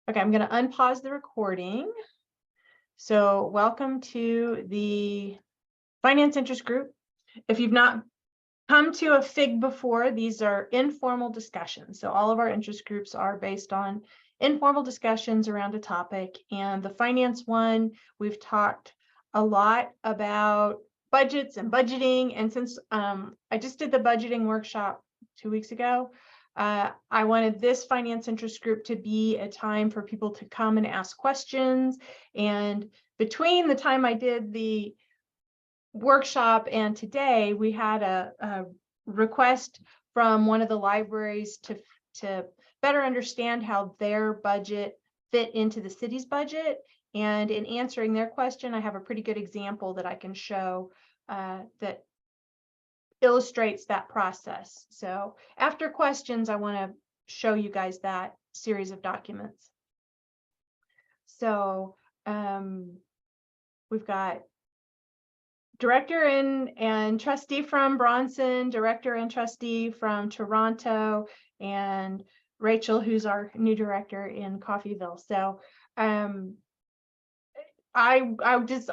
Okay, I'm going to unpause the recording. So welcome to the Finance Interest Group. If you've not come to a FIG before, these are informal discussions. So all of our interest groups are based on informal discussions around a topic. And the finance one, we've talked a lot about budgets and budgeting. And since I just did the budgeting workshop 2 weeks ago, I wanted this finance interest group to be a time for people to come and ask questions. And between the time I did the workshop and today, we had a request from one of the libraries to better understand how their budget fit into the city's budget. And in answering their question, I have a pretty good example that I can show that illustrates that process. So after questions, I want to show you guys that series of documents. So we've got director and trustee from Bronson, director and trustee from Toronto, and Rachel, who's our new director in Coffeyville. So I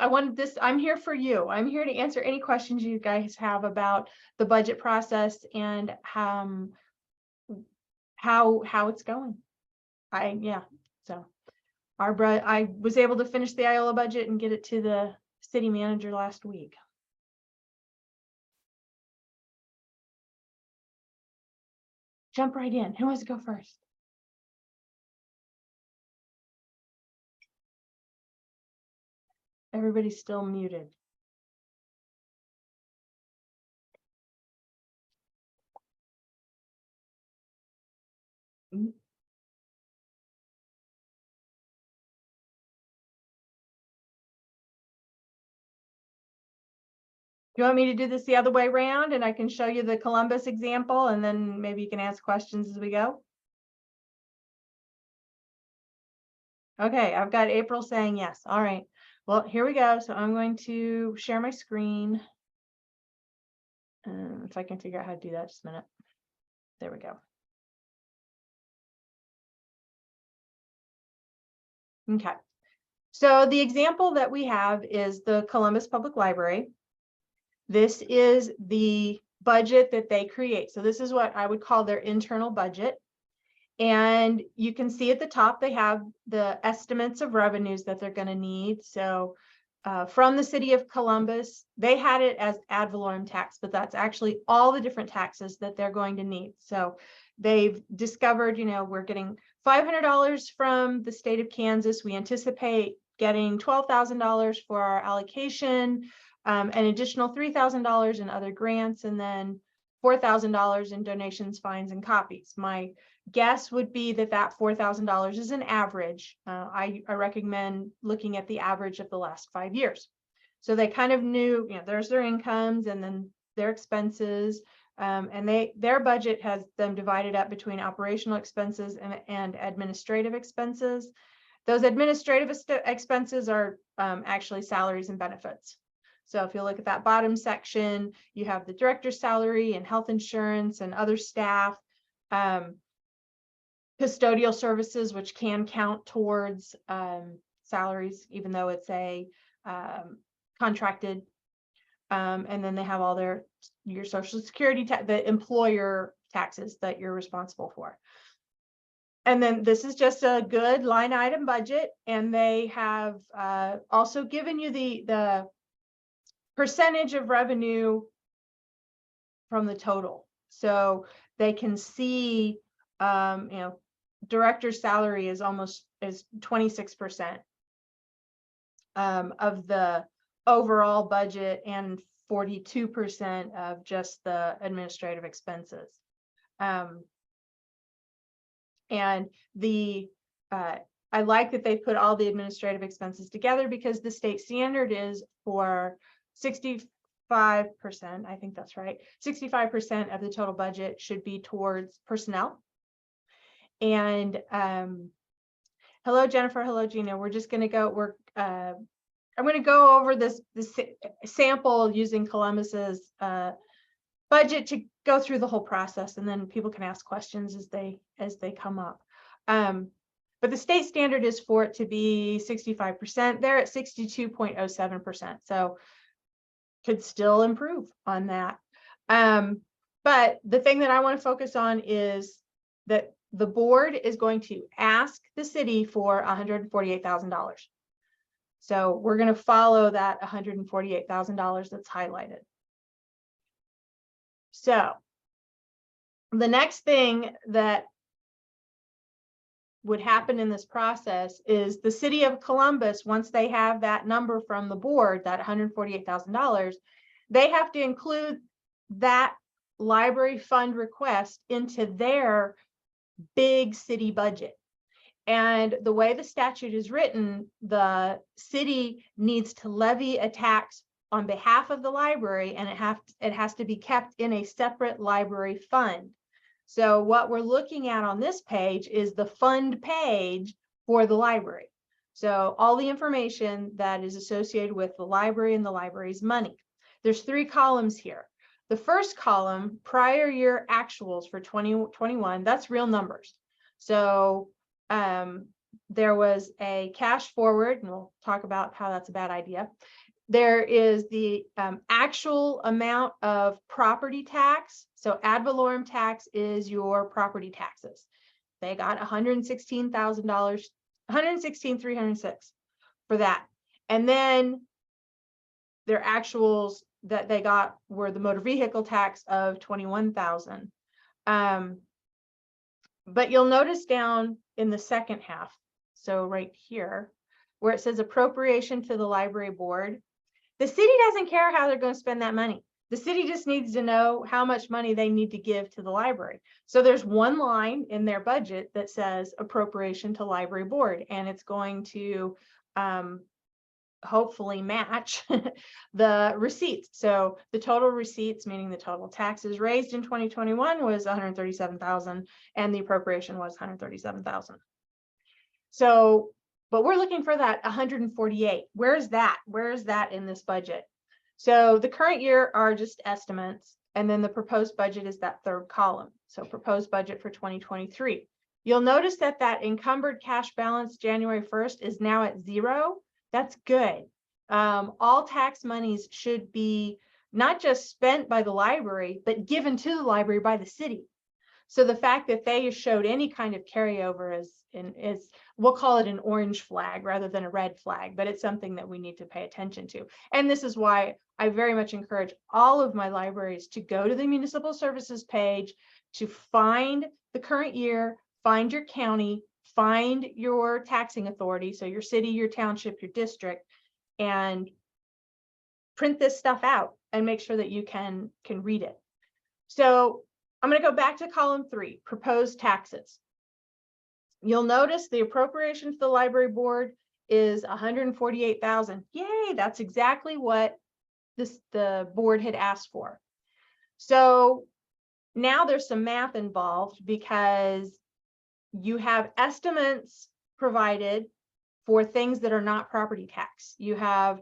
wanted this. I'm here for you. I'm here to answer any questions you guys have about the budget process and how it's going. So I was able to finish the Iola budget and get it to the city manager last week. Jump right in. Who wants to go first? Everybody's still muted. You want me to do this the other way around and I can show you the Columbus example and then maybe you can ask questions as we go? Okay, I've got April saying yes. All right. Well, here we go. So I'm going to share my screen. If I can figure out how to do that, just a minute. There we go. Okay. So the example that we have is the Columbus Public Library. This is the budget that they create. So this is what I would call their internal budget. And you can see at the top, they have the estimates of revenues that they're going to need. So from the city of Columbus, they had it as ad valorem tax, but that's actually all the different taxes that they're going to need. So they've discovered, we're getting $500 from the state of Kansas. We anticipate getting $12,000 for our allocation, an additional $3,000 in other grants, and then $4,000 in donations, fines, and copies. My guess would be that $4,000 is an average. I recommend looking at the average of the last 5 years. So they kind of knew, there's their incomes and then their expenses. And their budget has them divided up between operational expenses and administrative expenses. Those administrative expenses are actually salaries and benefits. So if you look at that bottom section, you have the director's salary and health insurance and other staff, custodial services, which can count towards salaries, even though it's a contracted. And then they have all your Social Security, the employer taxes that you're responsible for. And then this is just a good line item budget. And they have also given you the percentage of revenue from the total. So they can see, director's salary is 26% of the overall budget and 42% of just the administrative expenses. And I like that they put all the administrative expenses together because the state standard is for 65%, I think that's right, 65% of the total budget should be towards personnel. And hello, Jennifer. Hello, Gina. We're just going to go, I'm going to go over this sample using Columbus's budget to go through the whole process, and then people can ask questions as they come up. But but the state standard is for it to be 65%. They're at 62.07%. So could still improve on that. But the thing that I want to focus on is that the board is going to ask the city for $148,000. So we're going to follow that $148,000 that's highlighted. So the next thing that would happen in this process is the city of Columbus, once they have that number from the board, that $148,000, they have to include that library fund request into their big city budget. And the way the statute is written, the city needs to levy a tax on behalf of the library, and it has to be kept in a separate library fund. So what we're looking at on this page is the fund page for the library. So all the information that is associated with the library and the library's money. There's 3 columns here. The first column, prior year actuals for 2021, that's real numbers. So there was a cash forward, and we'll talk about how that's a bad idea. There is the actual amount of property tax. So ad valorem tax is your property taxes. They got $116,000, $116,306 for that. And then their actuals that they got were the motor vehicle tax of $21,000. But you'll notice down in the second half, so right here, where it says appropriation to the library board, the city doesn't care how they're going to spend that money. The city just needs to know how much money they need to give to the library. So there's one line in their budget that says appropriation to library board, and it's going to hopefully match the receipts. So the total receipts, meaning the total taxes raised in 2021, was $137,000, and the appropriation was $137,000. So, but we're looking for that 148. Where's that? Where is that in this budget? So the current year are just estimates, and then the proposed budget is that third column. So proposed budget for 2023. You'll notice that that encumbered cash balance January 1st is now at 0. That's good. All tax monies should be not just spent by the library, but given to the library by the city. So the fact that they showed any kind of carryover is we'll call it an orange flag rather than a red flag, but it's something that we need to pay attention to. And this is why I very much encourage all of my libraries to go to the municipal services page to find the current year, find your county, find your taxing authority, so your city, your township, your district, and print this stuff out and make sure that you can read it. So I'm going to go back to column 3, proposed taxes. You'll notice the appropriation to the library board is $148,000. Yay, that's exactly what the board had asked for. So now there's some math involved because you have estimates provided for things that are not property tax. You have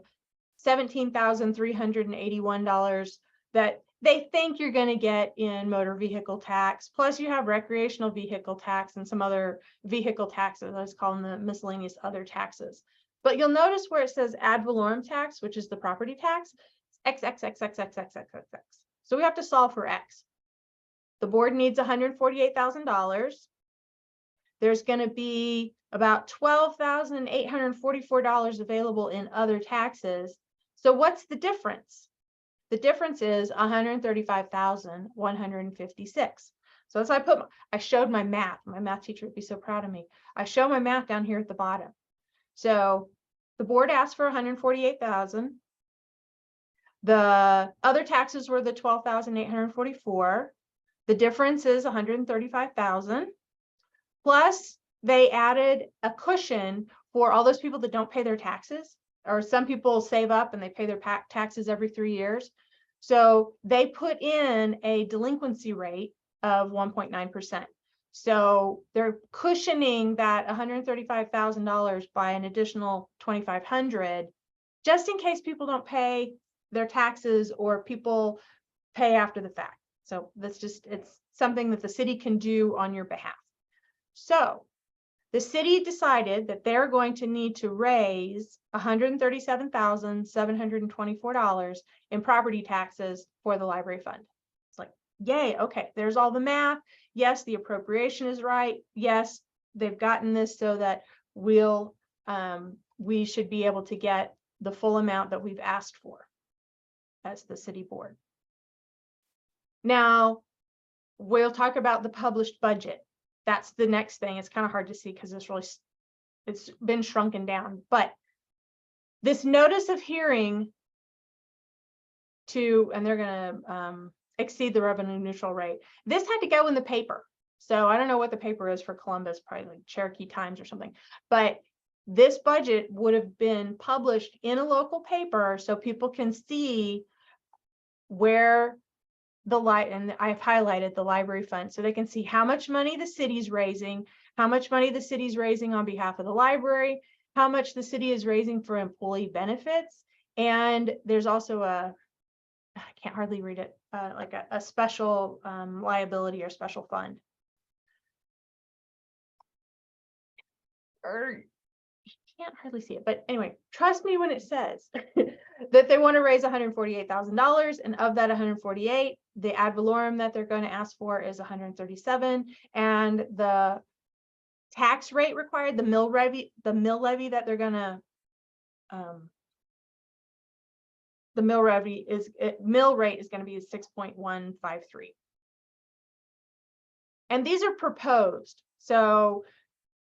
$17,381 that they think you're going to get in motor vehicle tax, plus you have recreational vehicle tax and some other vehicle taxes. Let's call them the miscellaneous other taxes. But you'll notice where it says ad valorem tax, which is the property tax, X, X, X, X, X, X, X, X, X. So we have to solve for X. The board needs $148,000. There's going to be about $12,844 available in other taxes. So what's the difference? The difference is $135,156. So that's why I showed my math. My math teacher would be so proud of me. I show my math down here at the bottom. So the board asked for $148,000. The other taxes were the $12,844. The difference is $135,000. Plus, they added a cushion for all those people that don't pay their taxes, or some people save up and they pay their taxes every 3 years. So they put in a delinquency rate of 1.9%. So they're cushioning that $135,000 by an additional $2,500, just in case people don't pay their taxes or people pay after the fact. So that's just, it's something that the city can do on your behalf. So The city decided that they're going to need to raise $137,724 in property taxes for the library fund. It's like, yay, okay, there's all the math. Yes, the appropriation is right. Yes, they've gotten this so that we should be able to get the full amount that we've asked for as the city board. Now, we'll talk about the published budget. That's the next thing. It's kind of hard to see because it's been shrunken down. But this notice of hearing and they're going to exceed the revenue neutral rate. This had to go in the paper. So I don't know what the paper is for Columbus, probably like Cherokee Times or something. But this budget would have been published in a local paper so people can see where and I've highlighted the library fund so they can see how much money the city's raising, how much money the city's raising on behalf of the library, how much the city is raising for employee benefits. And there's also I can't hardly read it, like a special liability or special fund. Can't hardly see it, but anyway, trust me when it says that they want to raise $148,000, and of that 148, the ad valorem that they're going to ask for is 137, and the tax rate required, the mill levy that they're going to the mill rate is going to be 6.153, and these are proposed. So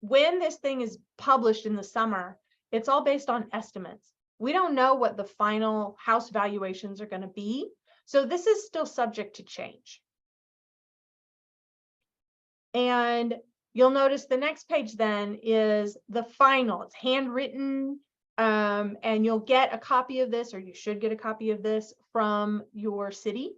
when this thing is published in the summer, it's all based on estimates. We don't know what the final house valuations are going to be. So this is still subject to change. And you'll notice the next page then is the final. It's handwritten, and you'll get a copy of this, or you should get a copy of this from your city.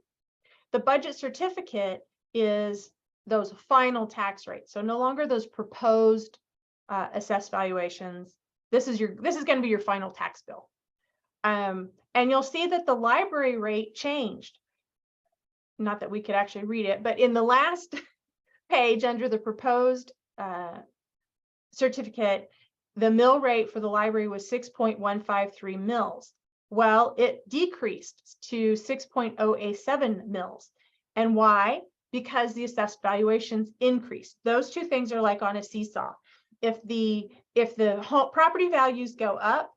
The budget certificate is those final tax rates. So no longer those proposed assessed valuations. This is going to be your final tax bill. And you'll see that the library rate changed. Not that we could actually read it, but in the last page under the proposed certificate, the mill rate for the library was 6.153 mils. Well, it decreased to 6.087 mils. And why? Because the assessed valuations increased. Those two things are like on a seesaw. If the property values go up,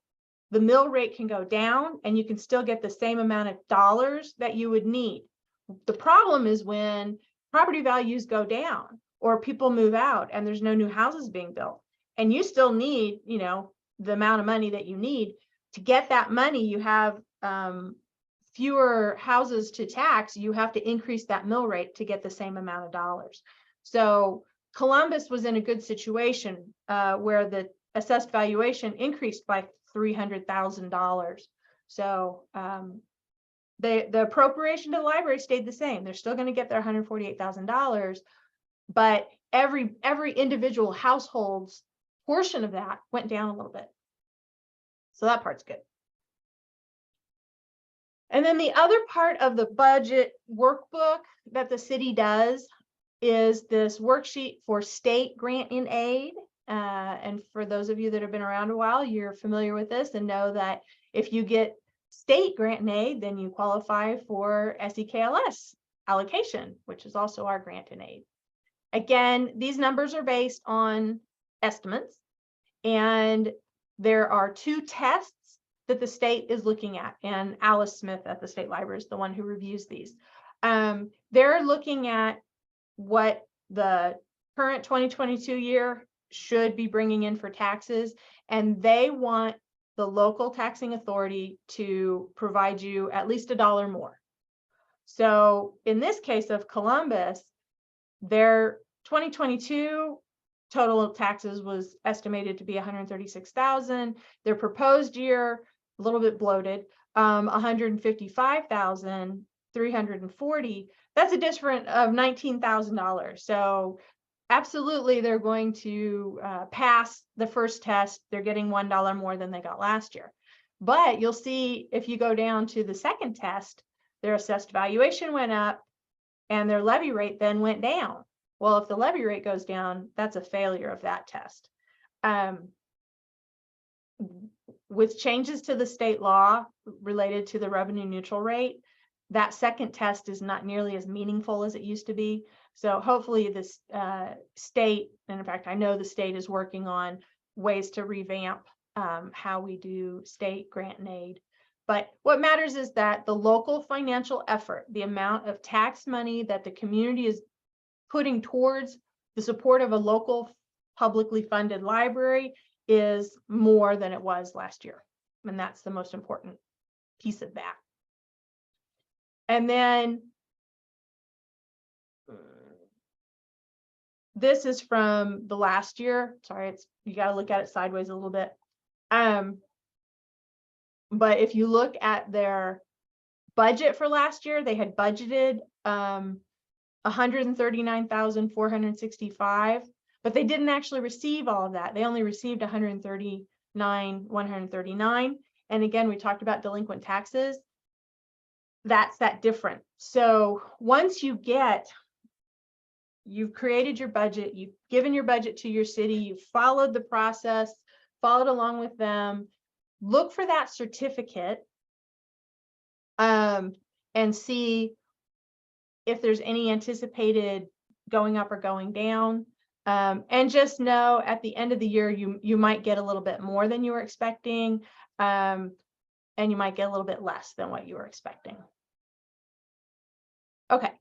the mill rate can go down, and you can still get the same amount of dollars that you would need. The problem is when property values go down or people move out and there's no new houses being built, and you still need, the amount of money that you need to get that money. You have fewer houses to tax, you have to increase that mill rate to get the same amount of dollars. So Columbus was in a good situation where the assessed valuation increased by $300,000. So the appropriation to the library stayed the same. They're still going to get their $148,000, but every individual household's portion of that went down a little bit. So that part's good. And then the other part of the budget workbook that the city does is this worksheet for state grant in aid. And for those of you that have been around a while, you're familiar with this and know that if you get state grant in aid, then you qualify for SEKLS allocation, which is also our grant in aid. Again, these numbers are based on estimates, and there are two tests that the state is looking at, and Alice Smith at the State Library is the one who reviews these. They're looking at what the current 2022 year should be bringing in for taxes, and they want the local taxing authority to provide you at least $1 more. So in this case of Columbus, their 2022 total taxes was estimated to be $136,000. Their proposed year, a little bit bloated, $155,340. That's a difference of $19,000. So absolutely, they're going to pass the first test. They're getting $1 more than they got last year. But you'll see if you go down to the second test, their assessed valuation went up and their levy rate then went down. Well, if the levy rate goes down, that's a failure of that test. With changes to the state law related to the revenue neutral rate, that second test is not nearly as meaningful as it used to be. So hopefully this state, and in fact, I know the state is working on ways to revamp how we do state grant and aid. But what matters is that the local financial effort, the amount of tax money that the community is putting towards the support of a local publicly funded library, is more than it was last year. And that's the most important piece of that. And then this is from the last year. Sorry, you got to look at it sideways a little bit. But if you look at their budget for last year, they had budgeted 139,465, but they didn't actually receive all of that. They only received 139,139. And again, we talked about delinquent taxes. That's that difference. So once you've created your budget, you've given your budget to your city, you've followed the process, followed along with them, look for that certificate and see if there's any anticipated going up or going down. And just know at the end of the year, you might get a little bit more than you were expecting, and you might get a little bit less than what you were expecting. Okay.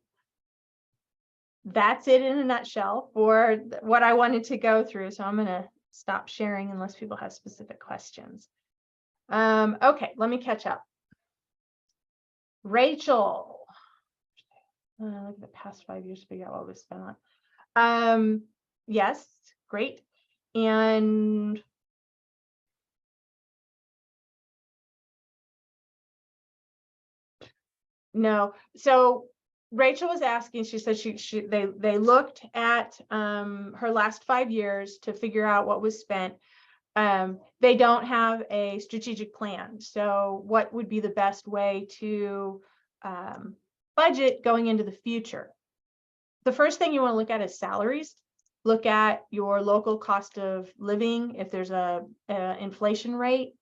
That's it in a nutshell for what I wanted to go through. So I'm going to stop sharing unless people have specific questions. Okay, let me catch up. Rachel. Look at the past 5 years to figure out what we spent on. Yes, great. And no, so Rachel was asking, she said they looked at her last 5 years to figure out what was spent. They don't have a strategic plan. So what would be the best way to budget going into the future? The first thing you want to look at is salaries. Look at your local cost of living, if there's a inflation rate,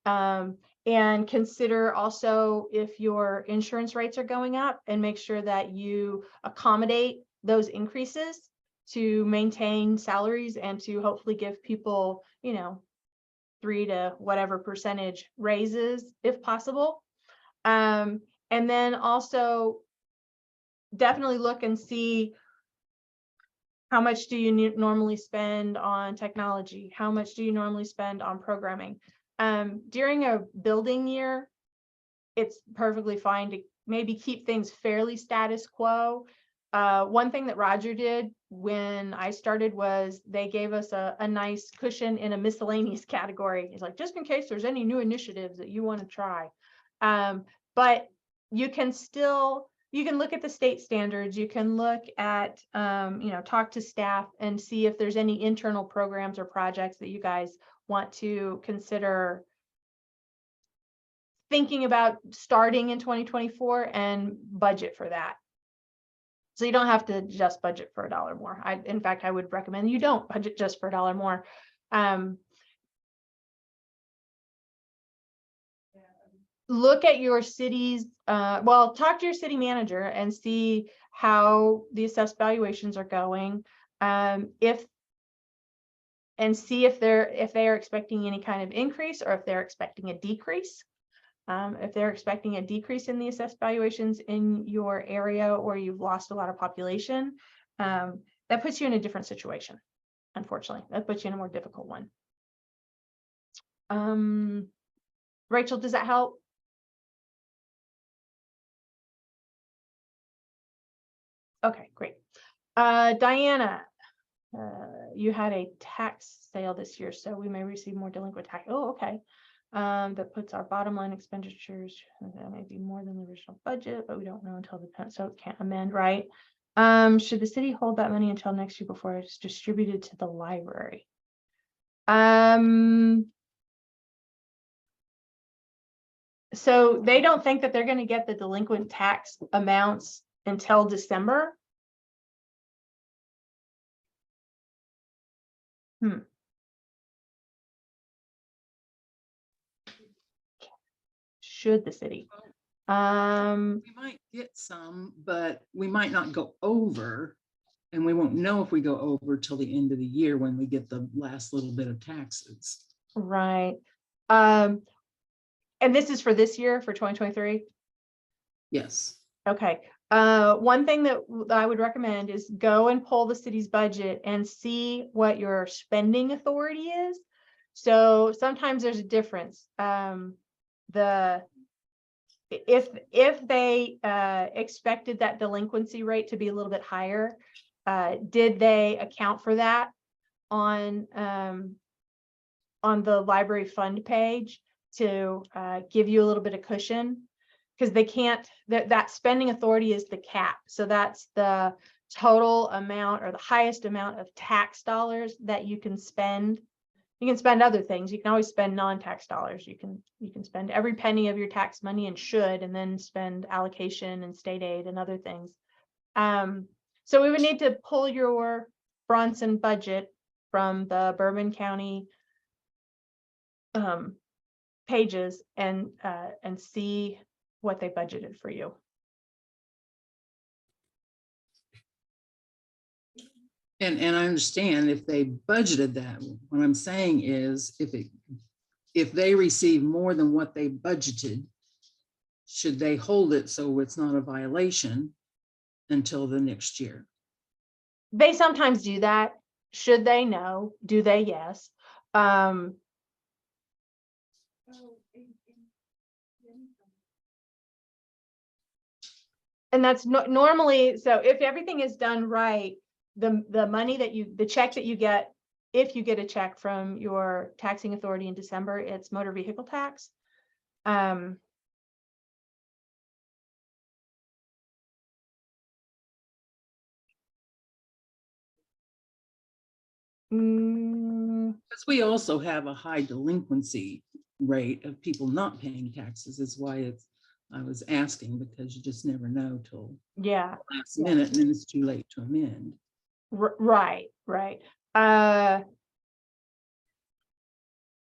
and consider also if your insurance rates are going up, and make sure that you accommodate those increases to maintain salaries and to hopefully give people, 3 to whatever percentage raises if possible. And then also definitely look and see how much do you normally spend on technology? How much do you normally spend on programming? During a building year, it's perfectly fine to maybe keep things fairly status quo. One thing that Roger did when I started was they gave us a nice cushion in a miscellaneous category. He's like, just in case there's any new initiatives that you want to try. But you can look at the state standards. You can look at, talk to staff and see if there's any internal programs or projects that you guys want to consider thinking about starting in 2024 and budget for that. So you don't have to just budget for $1 more. In fact, I would recommend you don't budget just for $1 more. Look at your city's, talk to your city manager and see how the assessed valuations are going. And see if they are expecting any kind of increase or if they're expecting a decrease. If they're expecting a decrease in the assessed valuations in your area, or you've lost a lot of population, that puts you in a different situation. Unfortunately, that puts you in a more difficult one. Rachel, does that help? Okay, great. Diana, you had a tax sale this year, so we may receive more delinquent tax. Oh, okay. That puts our bottom line expenditures, that may be more than the original budget, but we don't know until so it can't amend, right? Should the city hold that money until next year before it's distributed to the library? So they don't think that they're going to get the delinquent tax amounts until December. Should the city? We might get some, but we might not go over. And we won't know if we go over till the end of the year when we get the last little bit of taxes. Right. And this is for this year, for 2023? Yes. Okay. One thing that I would recommend is go and pull the city's budget and see what your spending authority is. So sometimes there's a difference. If they expected that delinquency rate to be a little bit higher, did they account for that on the library fund page to give you a little bit of cushion? Because they can't, that spending authority is the cap. So that's the total amount or the highest amount of tax dollars that you can spend. You can spend other things. You can always spend non-tax dollars. You can spend every penny of your tax money and should, and then spend allocation and state aid and other things. So we would need to pull your Bronson budget from the Bourbon County pages and see what they budgeted for you. And I understand if they budgeted that. What I'm saying is if they receive more than what they budgeted, should they hold it so it's not a violation until the next year? They sometimes do that. Should they? No. Do they? Yes. And that's normally, so if everything is done right, the money that the check that you get, if you get a check from your taxing authority in December, it's motor vehicle tax. Because we also have a high delinquency rate of people not paying taxes is why I was asking, because you just never know till last minute and then it's too late to amend. Right.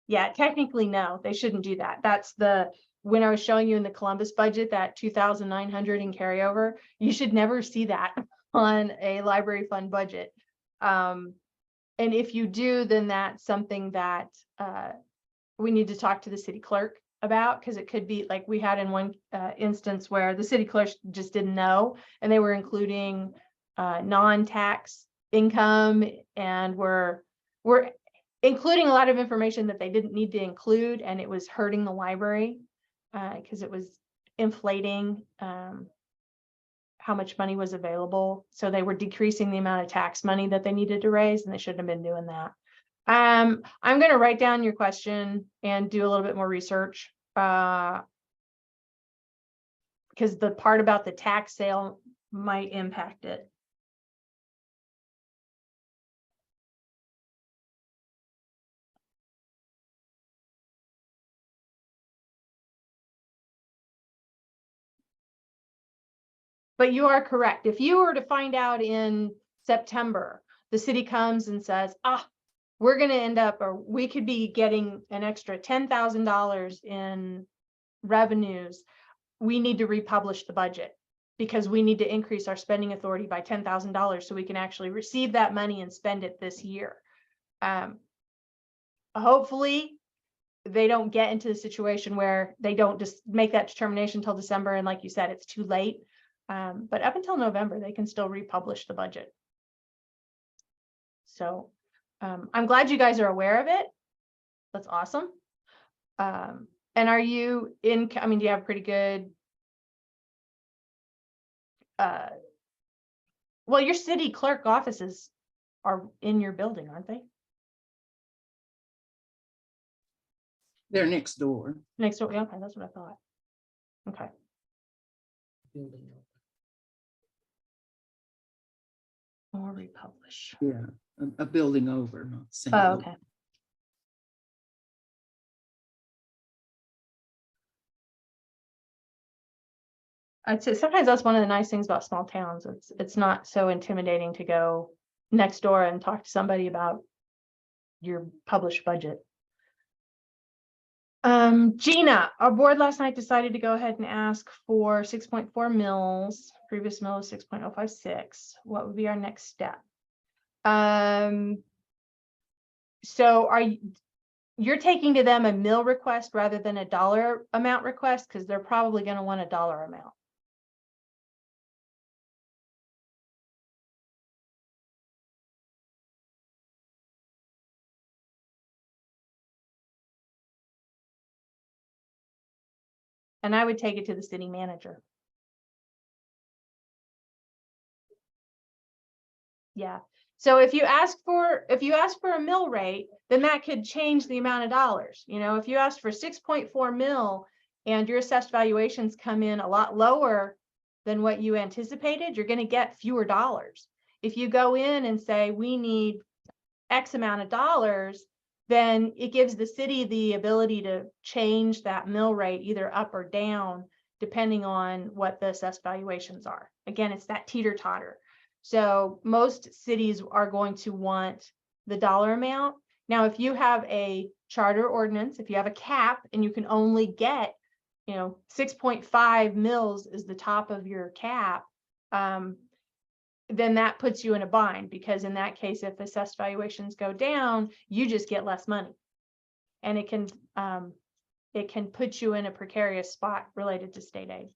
Yeah, technically, no, they shouldn't do that. That's when I was showing you in the Columbus budget, that 2,900 in carryover, you should never see that on a library fund budget. And if you do, then that's something that we need to talk to the city clerk about, because it could be like we had in one instance where the city clerk just didn't know, and they were including non-tax income and were including a lot of information that they didn't need to include, and it was hurting the library because it was inflating how much money was available. So they were decreasing the amount of tax money that they needed to raise, and they shouldn't have been doing that. I'm going to write down your question and do a little bit more research because the part about the tax sale might impact it. But you are correct. If you were to find out in September, the city comes and says, we're going to end up, or we could be getting an extra $10,000 in revenues, we need to republish the budget because we need to increase our spending authority by $10,000 so we can actually receive that money and spend it this year. Hopefully they don't get into the situation where they don't just make that determination until December, and like you said, it's too late. But up until November, they can still republish the budget. So I'm glad you guys are aware of it. That's awesome. And are you do you have pretty good, well, your city clerk offices are in your building, aren't they? They're next door. Next door, okay, that's what I thought. Okay. Or republish. Yeah, a building over, not saying. Oh, okay. I'd say sometimes that's one of the nice things about small towns. It's not so intimidating to go next door and talk to somebody about your published budget. Gina, our board last night decided to go ahead and ask for 6.4 mils. Previous mill is 6.056. What would be our next step? So you're taking to them a mill request rather than a dollar amount request, because they're probably going to want a dollar amount. And I would take it to the city manager. Yeah. So if you ask for a mill rate, then that could change the amount of dollars. You know, if you ask for 6.4 mil and your assessed valuations come in a lot lower than what you anticipated, you're going to get fewer dollars. If you go in and say we need X amount of dollars, then it gives the city the ability to change that mill rate either up or down, depending on what the assessed valuations are. Again, it's that teeter-totter. So most cities are going to want the dollar amount. Now, if you have a charter ordinance, if you have a cap and you can only get, 6.5 mils is the top of your cap, then that puts you in a bind, because in that case, if assessed valuations go down, you just get less money. And it can put you in a precarious spot related to state aid.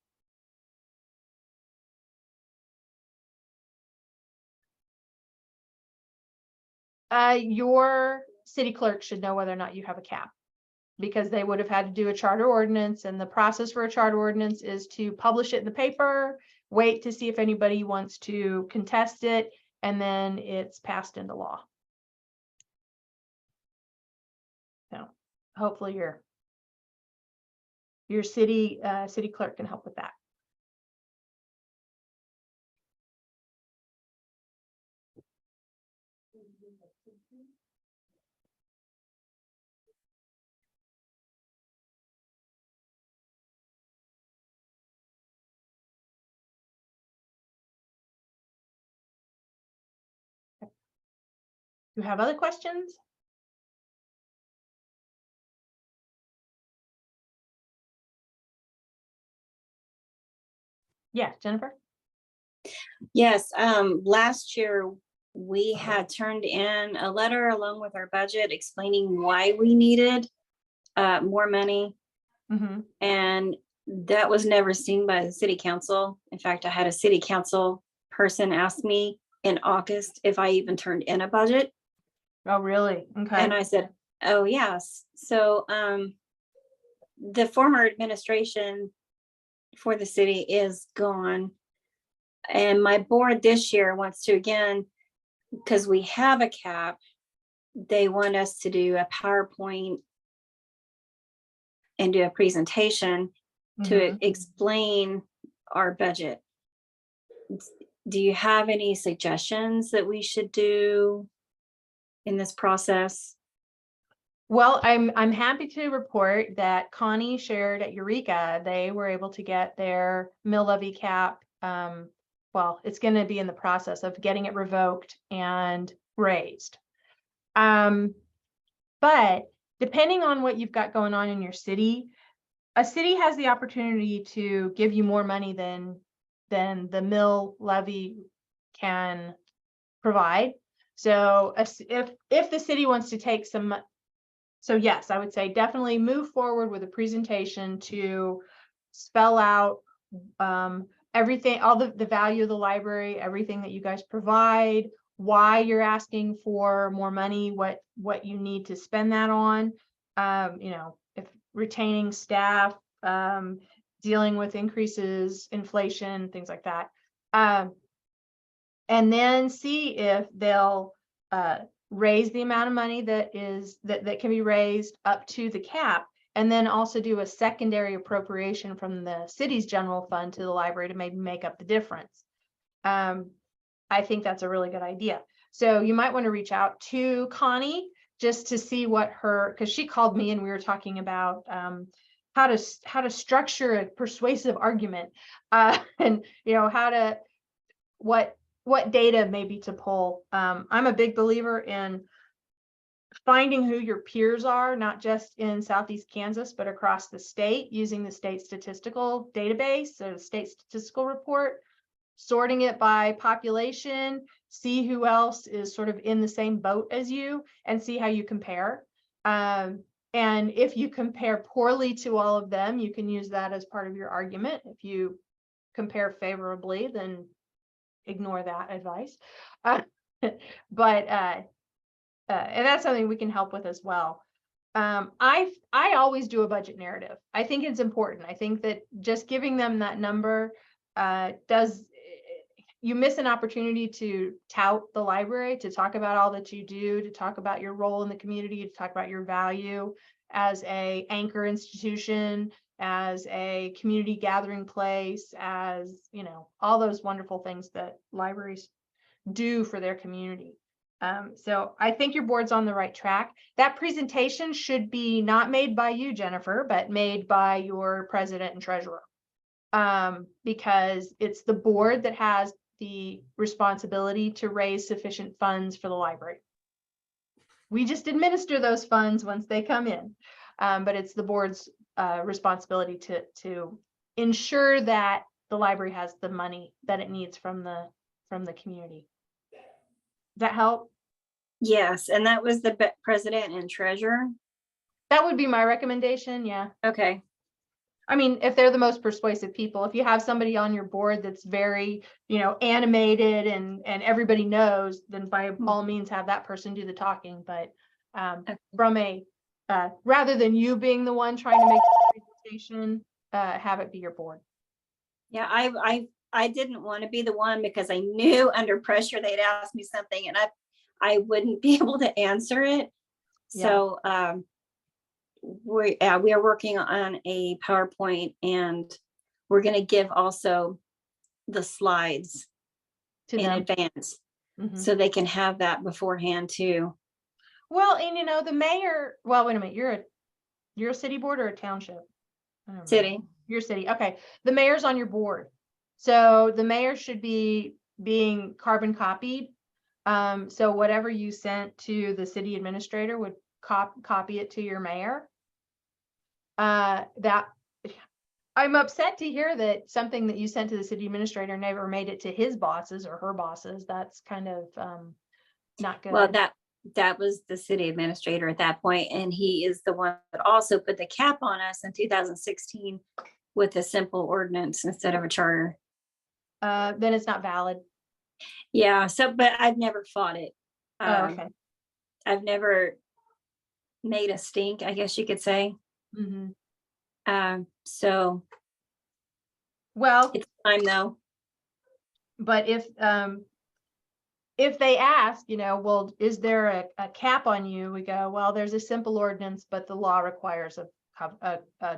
Your city clerk should know whether or not you have a cap, because they would have had to do a charter ordinance, and the process for a charter ordinance is to publish it in the paper, wait to see if anybody wants to contest it, and then it's passed into law. So hopefully your city clerk can help with that. Do you have other questions? Yeah, Jennifer? Yes, last year we had turned in a letter along with our budget explaining why we needed more money, Mm-hmm. and that was never seen by the city council. In fact, I had a city council person ask me in August if I even turned in a budget, Oh, really? Okay. and I said, oh, yes. So the former administration for the city is gone. And my board this year wants to, again, because we have a cap, they want us to do a PowerPoint and do a presentation to Mhm. explain our budget. Do you have any suggestions that we should do in this process? Well, I'm happy to report that Connie shared at Eureka, they were able to get their mill levy cap. Well, it's going to be in the process of getting it revoked and raised. But depending on what you've got going on in your city, a city has the opportunity to give you more money than the mill levy can provide. So if the city wants to take some, so yes, I would say definitely move forward with a presentation to spell out everything, all the value of the library, everything that you guys provide, why you're asking for more money, what you need to spend that on, if retaining staff, dealing with increases, inflation, things like that. And then see if they'll raise the amount of money that can be raised up to the cap, and then also do a secondary appropriation from the city's general fund to the library to maybe make up the difference. I think that's a really good idea. So you might want to reach out to Connie just to see what because she called me and we were talking about how to structure a persuasive argument, and what data maybe to pull. I'm a big believer in finding who your peers are, not just in Southeast Kansas, but across the state, using the state statistical database or the state statistical report, sorting it by population, see who else is sort of in the same boat as you, and see how you compare. And if you compare poorly to all of them, you can use that as part of your argument. If you compare favorably, then ignore that advice. And that's something we can help with as well. I always do a budget narrative. I think it's important. I think that just giving them that number you miss an opportunity to tout the library, to talk about all that you do, to talk about your role in the community, to talk about your value as a anchor institution, as a community gathering place, as, you know, all those wonderful things that libraries do for their community. So I think your board's on the right track. That presentation should be not made by you, Jennifer, but made by your president and treasurer. Because it's the board that has the responsibility to raise sufficient funds for the library. We just administer those funds once they come in, but it's the board's responsibility to ensure that the library has the money that it needs from the community. Does that help? Yes, and that was the president and treasurer. That would be my recommendation. Yeah. Okay. I mean, if they're the most persuasive people, if you have somebody on your board that's very, you know, animated and everybody knows, then by all means have that person do the talking. But from a rather than you being the one trying to make the presentation, have it be your board. Yeah, I didn't want to be the one because I knew under pressure they'd ask me something and I wouldn't be able to answer it. Yeah. So we are working on a PowerPoint, and we're going to give also the slides To in them. advance, Mhm. so they can have that beforehand too. Well, and you know, the mayor, well, wait a minute, you're a city board or a township? I don't know. City. Your city. Okay. The mayor's on your board. So the mayor should be being carbon copied. So whatever you sent to the city administrator would copy it to your mayor. That I'm upset to hear that something that you sent to the city administrator never made it to his bosses or her bosses. That's kind of not good. Well, that was the city administrator at that point, and he is the one that also put the cap on us in 2016 with a simple ordinance instead of a charter. Then it's not valid. Yeah, so but I've never fought it. Oh, okay. I've never made a stink, I guess you could say. Mm-hmm. So Well, it's time though. but if they ask, you know, well, is there a cap on you? We go, well, there's a simple ordinance, but the law requires a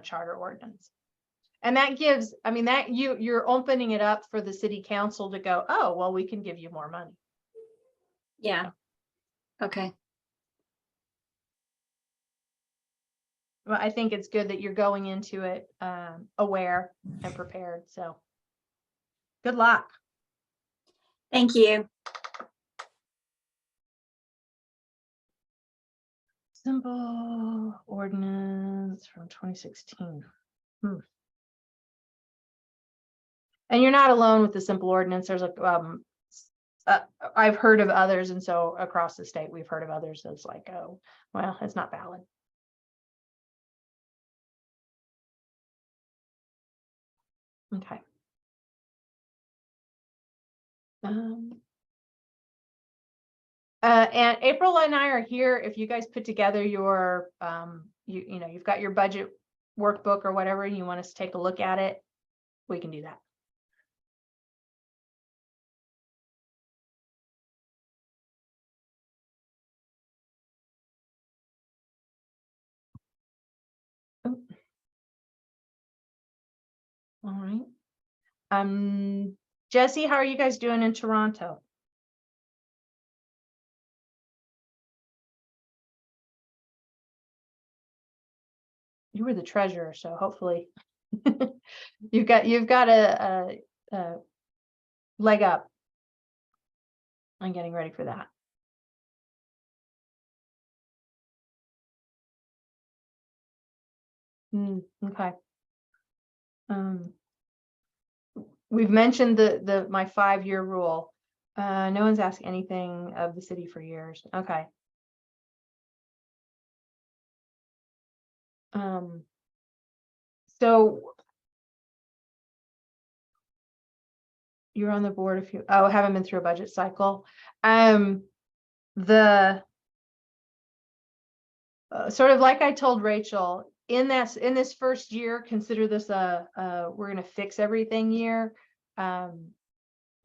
charter ordinance. And that gives, I mean, that you're opening it up for the city council to go, oh, well, we can give you more money. Yeah. Okay. Well, I think it's good that you're going into it aware and prepared. So good luck. Thank you. Simple ordinance from 2016. And you're not alone with the simple ordinance. There's I've heard of others, and so across the state we've heard of others that's like, oh, well, it's not valid. Okay. And April and I are here if you guys put together your you know, you've got your budget workbook or whatever, and you want us to take a look at it, we can do that. Oh. All right. Jesse, how are you guys doing in Toronto? You were the treasurer, so hopefully you've got a leg up on getting ready for that. Okay. We've mentioned my 5-year rule. No one's asked anything of the city for years. Okay. So you're on the board if you, haven't been through a budget cycle. The sort of like I told Rachel, in this first year, consider this we're gonna fix everything year.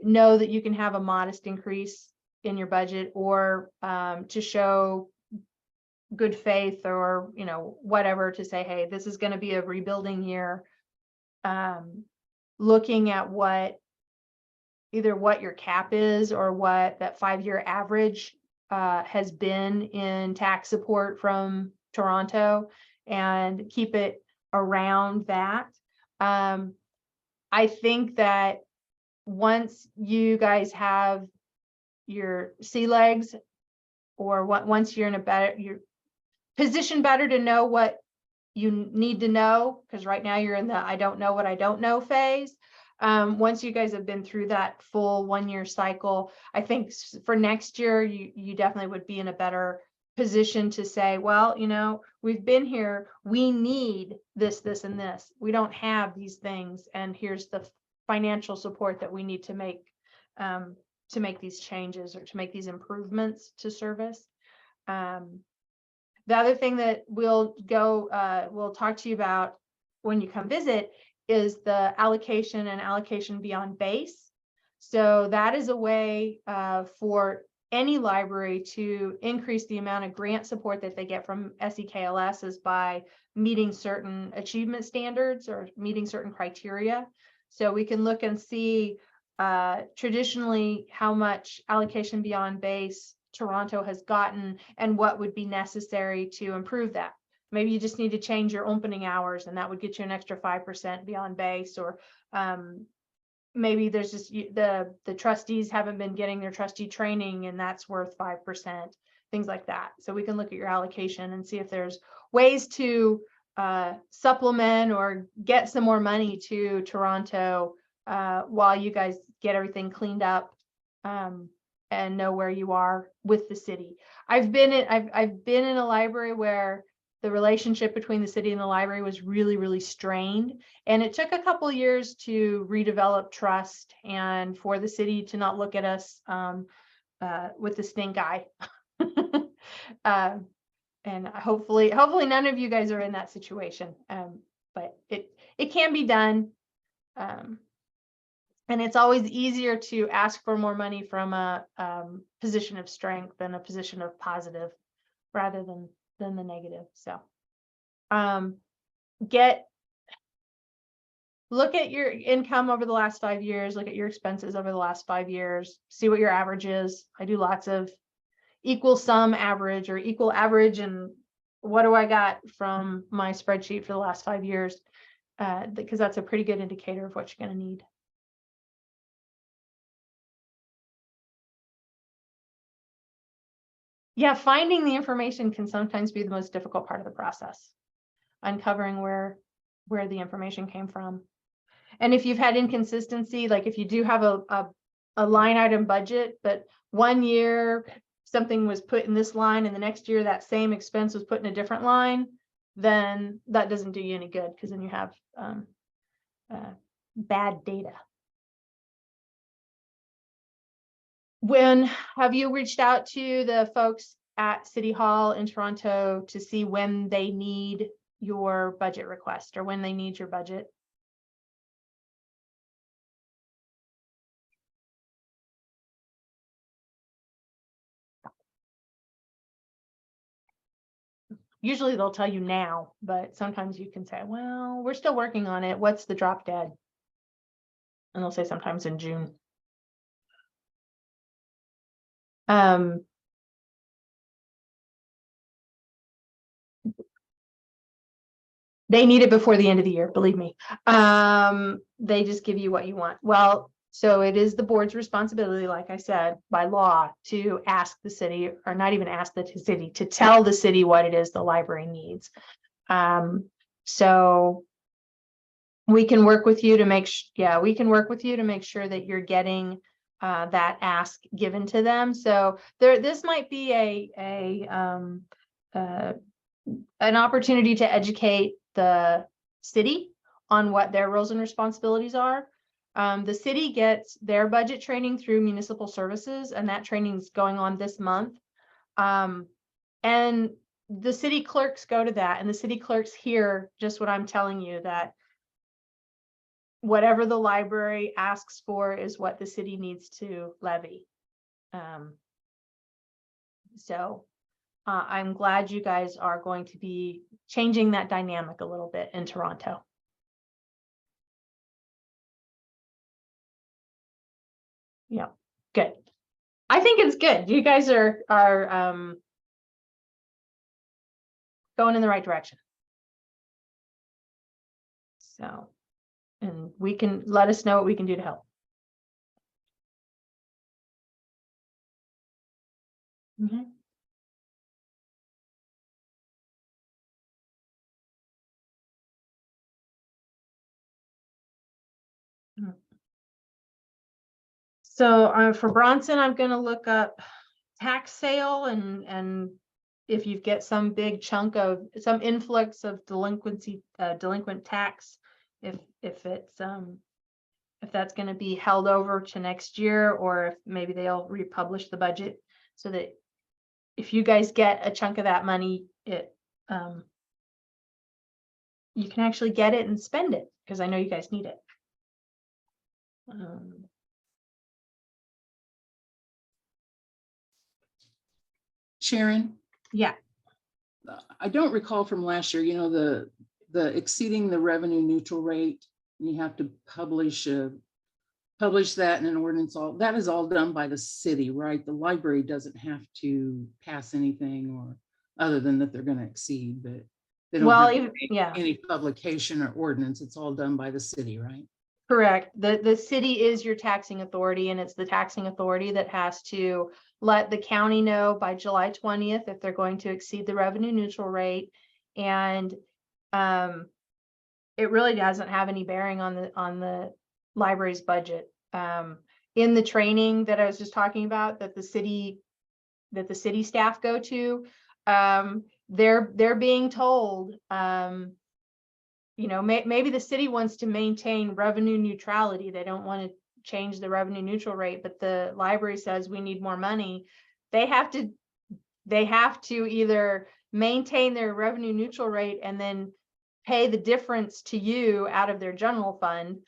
Know that you can have a modest increase in your budget, or to show good faith, or whatever, to say, hey, this is going to be a rebuilding year. Looking at either what your cap is, or what that 5-year average has been in tax support from Toronto, and keep it around that. I think that once you guys have your sea legs, or once you're in you're positioned better to know what you need to know, because right now you're in the I don't know what I don't know phase. Once you guys have been through that full 1-year cycle, I think for next year, you definitely would be in a better position to say, well, we've been here, we need this, and this. We don't have these things, and here's the financial support that we need to make these changes, or to make these improvements to service. The other thing that we'll talk to you about when you come visit is the allocation and allocation beyond base. So that is a way for any library to increase the amount of grant support that they get from SEKLS, is by meeting certain achievement standards, or meeting certain criteria. So we can look and see traditionally how much allocation beyond base Toronto has gotten, and what would be necessary to improve that. Maybe you just need to change your opening hours, and that would get you an extra 5% beyond base. Or maybe there's just the trustees haven't been getting their trustee training, and that's worth 5%, things like that. So we can look at your allocation and see if there's ways to supplement or get some more money to Toronto while you guys get everything cleaned up, and know where you are with the city. I've been in a library where the relationship between the city and the library was really, really strained, and it took a couple of years to redevelop trust, and for the city to not look at us with the stink eye. And hopefully none of you guys are in that situation, but it can be done. And it's always easier to ask for more money from a position of strength than a position of positive, rather than the negative. So look at your income over the last 5 years, look at your expenses over the last 5 years, see what your average is. I do lots of equal sum average, or equal average, and what do I got from my spreadsheet for the last 5 years, because that's a pretty good indicator of what you're going to need. Yeah, finding the information can sometimes be the most difficult part of the process. Uncovering where the information came from. And if you've had inconsistency, like if you do have a line item budget, but 1 year something was put in this line, and the next year that same expense was put in a different line, then that doesn't do you any good, because then you have bad data. Have you reached out to the folks at City Hall in Toronto to see when they need your budget request, or when they need your budget? Usually they'll tell you now, but sometimes you can say, well, we're still working on it. What's the drop dead? And they'll say sometimes in June. They need it before the end of the year, believe me. They just give you what you want. Well, so it is the board's responsibility, like I said, by law, to ask the city, or not even ask the city, to tell the city what it is the library needs. So we can work with you to make, we can work with you to make sure that you're getting that ask given to them. So this might be an opportunity to educate the city on what their roles and responsibilities are. The city gets their budget training through municipal services, and that training is going on this month. And the city clerks go to that, and the city clerks hear just what I'm telling you, that whatever the library asks for is what the city needs to levy. So I'm glad you guys are going to be changing that dynamic a little bit in Toronto. Yeah, good. I think it's good. You guys are going in the right direction. So, and we can let us know what we can do to help. Mhm. So for Bronson, I'm going to look up tax sale and if you get some big chunk of some influx of delinquent tax, if it's if that's going to be held over to next year, or if maybe they'll republish the budget so that if you guys get a chunk of that money, you can actually get it and spend it, because I know you guys need it. Sharon, Yeah. I don't recall from last year, the exceeding the revenue neutral rate, you have to publish that in an ordinance. All that is all done by the city, right? The library doesn't have to pass anything, or other than that they're going to exceed, but they don't Well, have even, yeah, any publication or ordinance. It's all done by the city, right? correct. The city is your taxing authority, and it's the taxing authority that has to let the county know by July 20th if they're going to exceed the revenue neutral rate. And it really doesn't have any bearing on the library's budget. In the training that I was just talking about, that the city staff go to, they're being told, maybe the city wants to maintain revenue neutrality. They don't want to change the revenue neutral rate, but the library says we need more money. They have to either maintain their revenue neutral rate and then pay the difference to you out of their general fund,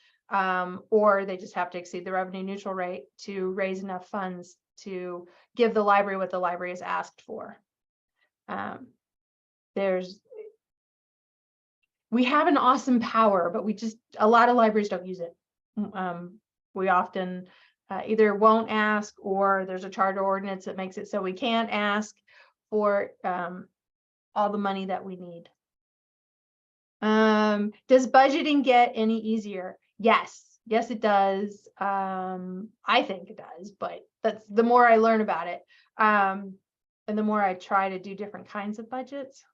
or they just have to exceed the revenue neutral rate to raise enough funds to give the library what the library has asked for. We have an awesome power, but a lot of libraries don't use it. We often either won't ask, or there's a charter ordinance that makes it so we can't ask for all the money that we need. Does budgeting get any easier? Yes, it does. I think it does, but that's the more I learn about it. And the more I try to do different kinds of budgets,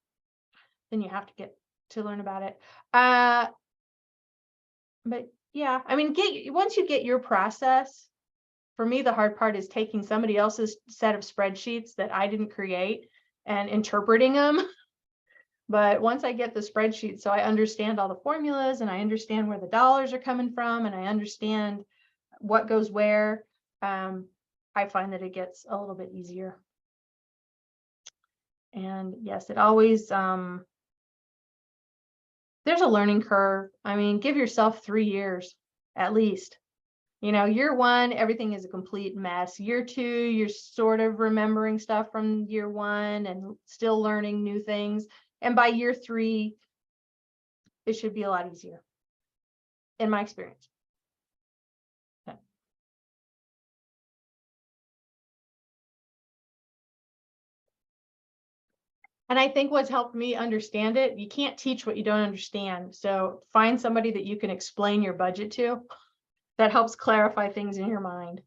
then you have to get to learn about it. But yeah, I mean, once you get your process, for me, the hard part is taking somebody else's set of spreadsheets that I didn't create and interpreting them. But once I get the spreadsheet, so I understand all the formulas, and I understand where the dollars are coming from, and I understand what goes where, I find that it gets a little bit easier. And yes, it always, there's a learning curve. I mean, give yourself 3 years at least. Year 1, everything is a complete mess. Year 2, you're sort of remembering stuff from year 1 and still learning new things. And by year 3, it should be a lot easier, in my experience. Okay. And I think what's helped me understand it, you can't teach what you don't understand. So find somebody that you can explain your budget to. That helps clarify things in your mind.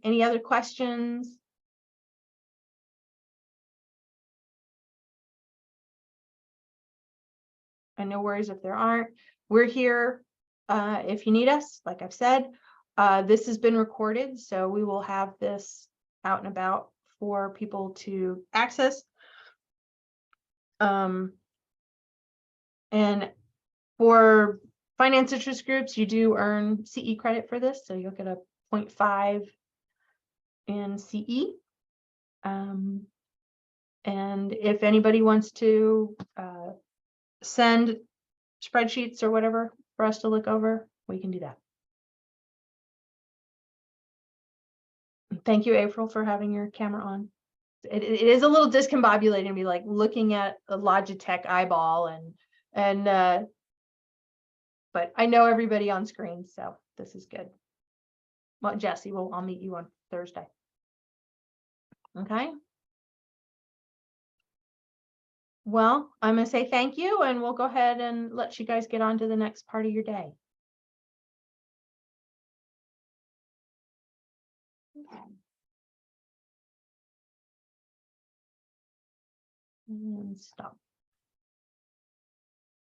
Any other questions? And no worries if there aren't. We're here if you need us, like I've said. This has been recorded, so we will have this out and about for people to access. And for finance interest groups, you do earn CE credit for this, so you'll get a 0.5 in CE. And if anybody wants to send spreadsheets or whatever for us to look over, we can do that. Thank you, April, for having your camera on. It is a little discombobulating to be like looking at a Logitech eyeball but I know everybody on screen, so this is good. Well, Jesse, I'll meet you on Thursday. Okay. Well, I'm gonna say thank you, and we'll go ahead and let you guys get on to the next part of your day. And stop.